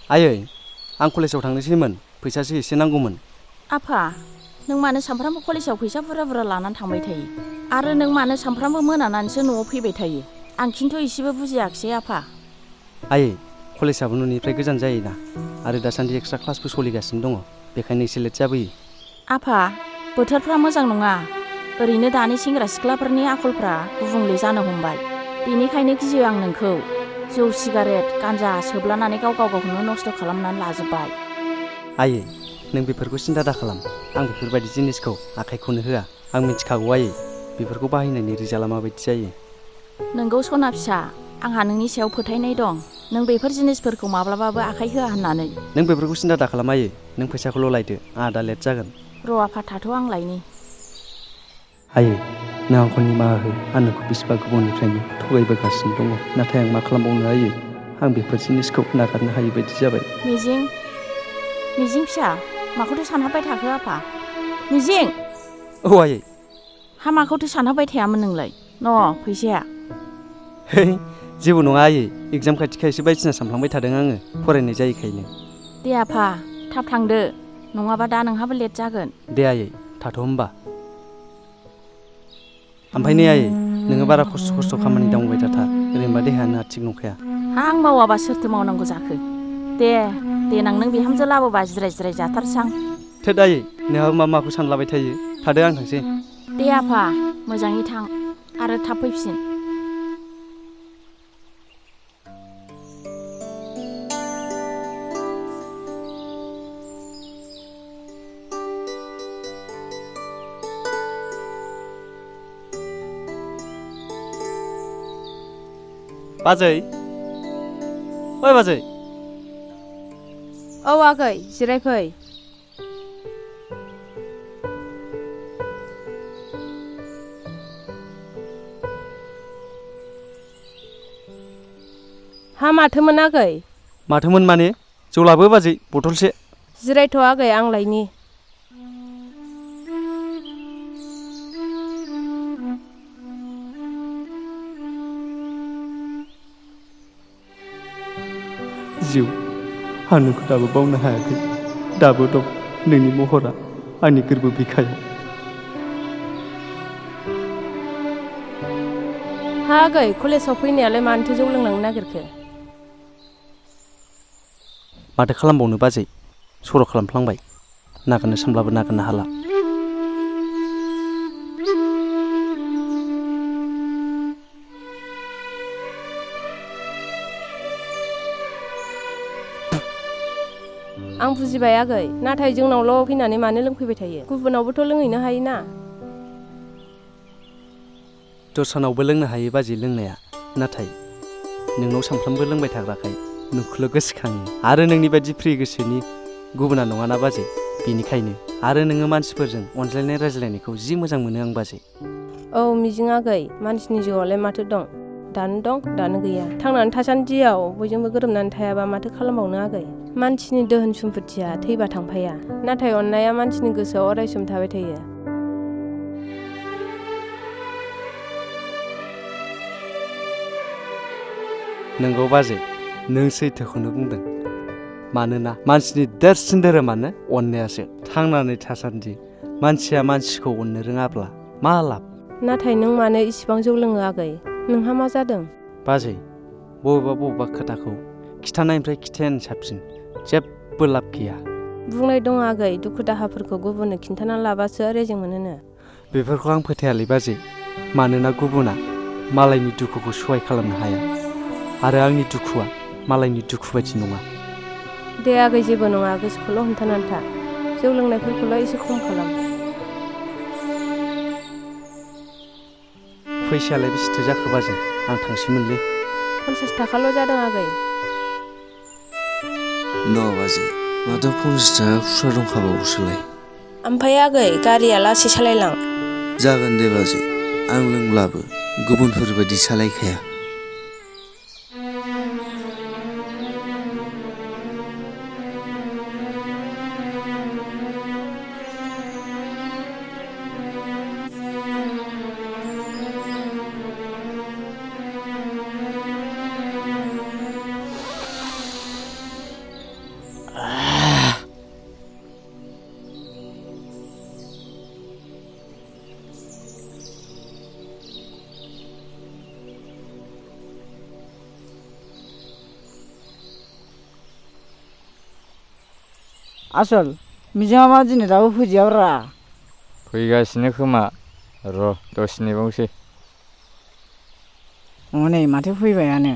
आयै आं कलेजाव थांनोसैमोन फैसासो एसे नांगौमोन। आफा नों मानो सानफ्रामबो कलेजाव फैसा बुरजा बुरजा लानानै थांबाय थायो आरो नों मानो सानफ्रामबो मोनानानैसो न'आव फैबाय थायो आं खिन्थु एसेबो बुजियाखिसै आफा। आयै कलेजाबो न'निफ्राय गोजान जायोना आरो दासान्दि एक्सट्रा क्लासबो सोलिगासिनो दङ बेखायनो एसे लेट जाबोयो। आफा बोथोरफ्रा मोजां नङा ओरैनो दानि सेंग्रा सिख्लाफोरनि आखलफ्रा गुबुंले जानो हमबाय बेनिखायनो गियो आं नोंखौ जौ सिगारेट गान्जा सोबलानानै गाव गावखौनो नस्थ' खालामनानै लाजोब्बाय। आयै नों बेफोरखौ सिन्था दाखालाम आं बेफोरबायदि जिनिसखौ आखाइखौनो होआ आं मिथिखागौ आयै बेफोरखौ बाहायनायनि रिजाल्टआ माबायदि जायो। नोंगौ सना फिसा आंहा नोंनि सायाव फोथायनाय दं नों बेफोर जिनिसफोरखौ माब्लाबाबो आखाइ होआ होननानै। नों बेफोरखौ सिन्था दाखालाम आयै नों फैसाखौल' लायदो आंहा दा लेट जागोन। र' आफा थाथ' आं लायनि। आयै नों आंखौ निमाहा हो आं नोंखौ बेसेबा गोबावनिफ्रायनो थगायबोगासिनो दङ नाथाय आं मा खालामबावनो आयै आं बेफोर जिनिसखौ नागारनो हायि बायदि जाबाय। मिजिं फिसा माखौथो सानहाबबाय थाखो आफा मिजिं। औ आयै। हा माखौथो सानहाबबाय थायामोन नोंलाय न' फैसाया। है जेबो नङा आयै एगजाम खाथिखायसो बायदिसिना सानफ्लांबाय थादों आङो फरायनाय जायैखायनो। दे आफा थाब थांदो नङाबा दा नोंहाबो लेट जागोन। दे आयै थाथ' होमबा। ओमफ्राय नै आयै नोङो बारा खस्थ' खामानि दांबाय थाथा ओरैनोबा देहाया नोंहा थिग नंखाया। आं मावाबा सोरथो मावनांगौ जाखो दे देनां नों बिहामजो लाबोबा जिराय जिराय जाथारसां। थोद आयै नोंहाबो माखौ सानलाबाय थायो थादो आं थांसै। दे आफा मोजाङै थां आरो थाब फैफिन। बाजै ओइ बाजै। औ आगै जिरायफै। हा माथोमोन आगै? माथोमोन माने जौ लाबो बाजै बथलसे। जिरायथ' आगै आं लायनि। जिउ आं नोंखौ दाबो बावनो हायाखै दाबो दं नोंनि महरा आंनि गोरबो बिखायाव। हा आगै कलेजाव फैनायालाय मानोथो जौ लोंलांनो नागिरखो? माथो खालामबावनो बाजै सर' खालामफ्लांबाय नागारनो सानब्लाबो नागारनो हाला। आं बुजिबाय आगै नाथाय जोंनावल' फैनानै मानो लोंफैबाय थायो गुबुनावबोथ' लोंहैनो हायोना। दस्रानावबो लोंनो हायो बाजै लोंनाया नाथाय नोंनाव सानफ्रामबो लोंबाय थाग्राखाय नोंखौल' गोसोखाङो आरो नोंनि बायदि फ्रि गोसोनि गुबुना नङाना बाजै बेनिखायनो आरो नोङो मानसिफोरजों अनज्लायनाय रायज्लायनायखौ जि मोजां मोनो आं बाजै। औ मिजिं आगै मानसिनि जिउआवलाय माथो दं दानो दं दानो गैया थांनानै थासान्दियाव बयजोंबो गोरोबनानै थायाबा माथो खालामबावनो आगै। मानसिनि दोहोन सम्फथिया थैबा थांफाया नाथाय अननाया मानसिनि गोसोआव अरायसम थाबाय थायो। नोंगौ बाजै नों सैथोखौनो बुंदों मानोना मानसिनि देरसिन धोरोमानो अननायासो। थांनानै थासान्दि मानसिया मानसिखौ अननो रोङाब्ला मा लाब। नाथाय नों मानो इसिबां जौ लोङो आगै नोंहा मा जादों? बाजै बबेबा खोथाखौ खिथानायनिफ्राय खिथायानो साबसिन जेबो लाब गैया। बुंनाय दं आगै दुखु दाहाफोरखौ गुबुननो खिन्थाना लाबासो रेजें मोनोनो। बेफोरखौ आं फोथायालै बाजै मानोना गुबुना मालायनि दुखुखौ सहाय खालामनो हाया आरो आंनि दुखुआ मालायनि दुखु बायदि नङा। दे आगै जेबो नङा गोसोखौल' हमथानानै था जौ लोंनायफोरखौल' एसे खम खालाम। फैसायालाय बेसेथो जाखो बाजै आं थांसैमोनलै। 50 थाखाल' जादों आगै। न' बाजै माथो 50 थाखा खुस्रा दंखाबावोसोलाय। ओमफ्राय आगै गारिया लासै सालायलां। जागोन दे बाजै आं लोंब्लाबो गुबुनफोरबायदि सालायखाया। आसल मिजिङा मा दिनै दाबो फैदियाब्रा? फैगासिनो खोमा र' दसे नेबावसै। हनै माथो फैबायानो।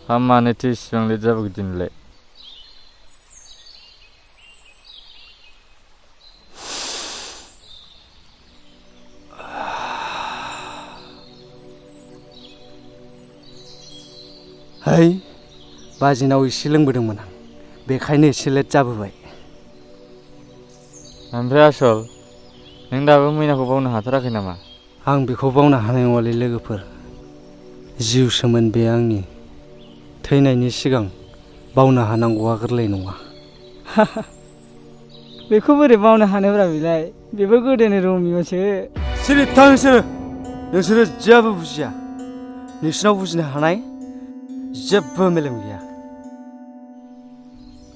हा मानोथो इसिबां लेट जाबोखो दिनैलाय? है बाजिनाव एसे लोंबोदोंमोन आं, बेखायनो एसे लेट जाबोबाय। ओमफ्राय आसल नों दाबो मैनाखौ बावनो हाथाराखै नामा? आं बेखौ बावनो हानाय नङालै लोगोफोर। जिउसोमोन बे आंनि। थैनायनि सिगां बावनो हानांगौआ गोरलै नङा। बेखौ बोरै बावनो हानोब्रा बेलाय? बेबो गोदोनि रमिय'सो। सिरि था नोंसोरो जेबो बुजिया। नोंसिनाव बुजिनो हानाय जेबो मेलेम गैया।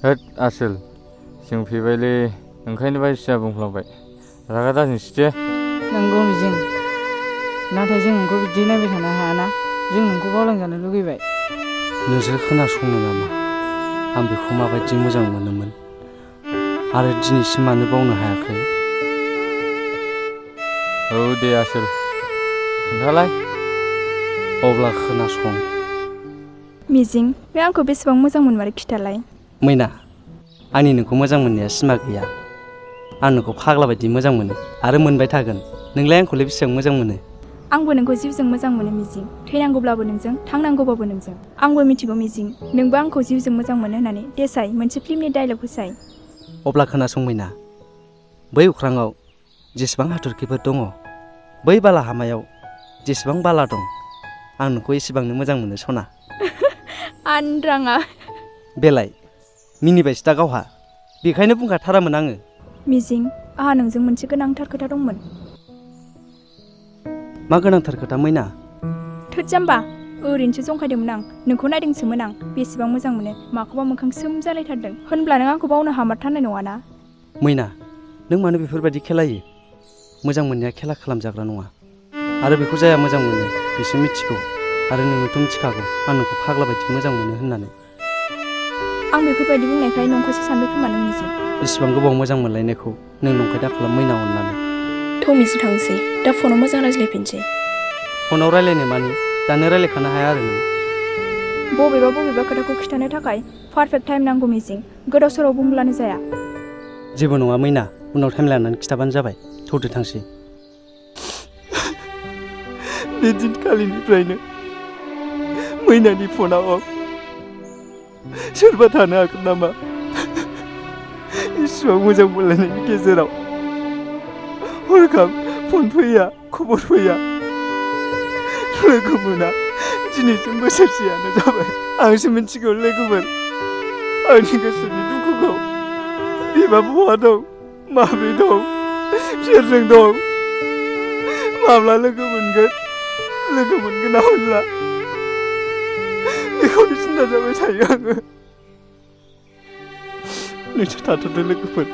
होद आसोल जों फैबायलै, ओंखायनो बायदिसिना बुंफ्लांबाय। रागा दाजोंसै दे। नंगौ मिजिं, नाथाय जों नोंखौ बिदि नायबाय थानो हायाना। जों नोंखौ बावलांजानो लुगैबाय। नोंसोर खोनासंनो नामा? आं बेखौ माबायदि मोजां मोनोमोन आरो दिनैसिम मानो बावनो हायाखै? औ दे आसोल खोन्थालाय। अब्ला खोनासं। मिजिं, बे आंखौ बेसेबां मोजां मोनमारो खिथालाय। मैना, आंनि नोंखौ मोजां मोननाया सिमा गैया। आं नोंखौ फाग्ला बायदि मोजां मोनो आरो मोनबाय थागोन। नोंलाय आंखौलाय बेसेबां मोजां मोनो? आंबो नोंखौ जिउजों मोजां मोनो मिजिं। थैनांगौब्लाबो नोंजों, थांनांगौबाबो नोंजों। आंबो मिथिगौ मिजिं, नोंबो आंखौ जिउजों मोजां मोनो होननानै। देसाइ मोनसे फिल्मनि डायलग होसाय। अब्ला खोनासं मैना, बै अख्राङाव जेसेबां हाथरखिफोर दङ, बै बालाहामायाव जेसेबां बाला दं, आं नोंखौ एसेबांनो मोजां मोनो सना। आनराङा। बेलाय मिनिबायसो दा गावहा, बेखायनो बुंखाथारामोन आङो। मिजिं, आंहा नोंजों मोनसे गोनांथार खोथा दंमोन। मा गोनांथार खोथा मैना? थोद जाम्बा, ओरैनोसो जंखायदोंमोन आं। नोंखौ नायदोंसोमोन आं, बेसेबां मोजां मोनो। माखौबा मोखां सोम जालायथारदों। होनब्ला नों आंखौ बावनो हामारथारनाय नङाना? मैना, नों मानो बेफोरबायदि खेलायो? मोजां मोननाया खेला खालामजाग्रा नङा। आरो बेखौ जाया मोजां मोनो बिसो मिथिगौ। आरो नोंथ' मिथिखागौ आं नोंखौ फाग्ला बायदि मोजां मोनो होननानै। आं बेफोरबायदि बुंनायखाय नंखौसो सानबाय खोमा नों मिजिं। इसिबां गोबाव मोजां मोनलायनायखौ नों नंखाय दा खालाम मैना अननानै। थ' मिजिं थांसै, दा फनाव मोजां रायज्लायफिनसै। फनाव रायलायनो मानि दानो रायलायखानो हाया आरो नों। बबेबा खोथाखौ खिन्थानो थाखाय पारफेक्ट टाइम नांगौ मिजिं। गोदाव सोराव बुंब्लानो जाया। जेबो नङा मैना, उनाव टाइम लानानै खिथाबानो जाबाय। थौदो थांसै। बे दिनखालिनिफ्रायनो मैनानि फनाव सोरबा थानो हागोन नामा? इसिबां मोजां मोनलायनायनि गेजेराव हरखाब फन फैया, खबर फैया, लोगो मोना। दिनैसिम बोसोरसेयानो जाबाय। आंसो मिथिगौ लोगोफोर आंनि गोसोनि दुखुखौ। बिमा बहा दं, माब्रै दं, सोरजों दं, माब्ला लोगो मोनगोन ना मोनला, बेखौनो सिन्था जाबाय थायो आङो। नोंसोर थाथ'दो लोगोफोर,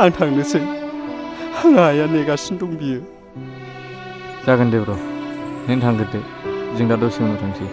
आं थांनोसै। आंहा आइया नेगासिनो दं बियो। जागोन दे ब्र', नों थांग्रोदो, जों दा दसे उनाव थांसै।